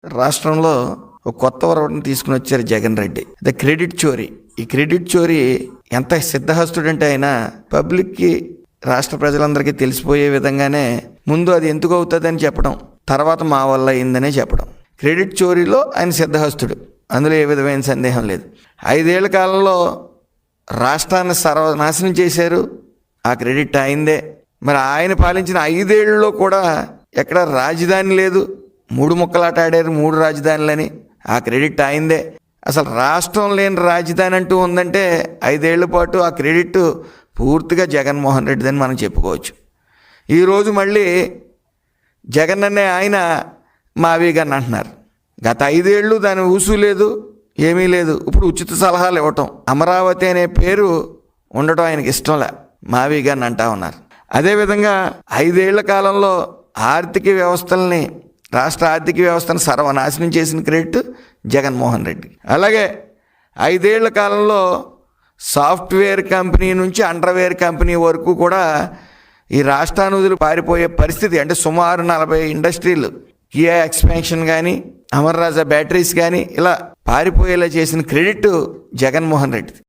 రాష్ట్రంలో ఒక కొత్త వరవడిని తీసుకుని వచ్చారు జగన్ రెడ్డి. అదే క్రెడిట్ చోరీ. ఈ క్రెడిట్ చోరీ ఎంత సిద్ధహస్తుడంటే ఆయన పబ్లిక్కి, రాష్ట్ర ప్రజలందరికీ తెలిసిపోయే విధంగానే ముందు అది ఎందుకు అవుతుందని చెప్పడం, తర్వాత మా వల్ల అయిందనే చెప్పడం. క్రెడిట్ చోరీలో ఆయన సిద్ధహస్తుడు, అందులో ఏ విధమైన సందేహం లేదు. 5 ఏళ్ల కాలంలో రాష్ట్రాన్ని సర్వనాశనం చేశారు. ఆ క్రెడిట్ అయిందే. మరి ఆయన పాలించిన 5 ఏళ్లలో కూడా ఎక్కడ రాజధాని లేదు. 3 ముక్కలాట ఆడారు, 3 రాజధానులని. ఆ క్రెడిట్ అయిందే. అసలు రాష్ట్రం లేని రాజధాని అంటూ ఉందంటే 5 ఏళ్ల పాటు ఆ క్రెడిట్ పూర్తిగా జగన్మోహన్ రెడ్డిదని మనం చెప్పుకోవచ్చు. ఈరోజు మళ్ళీ జగన్ అనే ఆయన మావి గారిని అంటున్నారు. గత 5 ఏళ్ళు దాని ఊసు లేదు, ఏమీ లేదు. ఇప్పుడు ఉచిత సలహాలు ఇవ్వటం, అమరావతి అనే పేరు ఉండటం ఆయనకి ఇష్టంలే, మావి గారిని అంటా ఉన్నారు. అదేవిధంగా 5 ఏళ్ల కాలంలో ఆర్థిక వ్యవస్థల్ని, రాష్ట్ర ఆర్థిక వ్యవస్థను సర్వనాశనం చేసిన క్రెడిట్ జగన్మోహన్ రెడ్డి. అలాగే 5 ఏళ్ల కాలంలో సాఫ్ట్వేర్ కంపెనీ నుంచి అండర్వేర్ కంపెనీ వరకు కూడా ఈ రాష్ట్రానుదులు పారిపోయే పరిస్థితి. అంటే సుమారు 40 ఇండస్ట్రీలు, కియా ఎక్స్పాన్షన్ కానీ, అమర్ రాజా బ్యాటరీస్ కానీ ఇలా పారిపోయేలా చేసిన క్రెడిట్ జగన్మోహన్ రెడ్డి.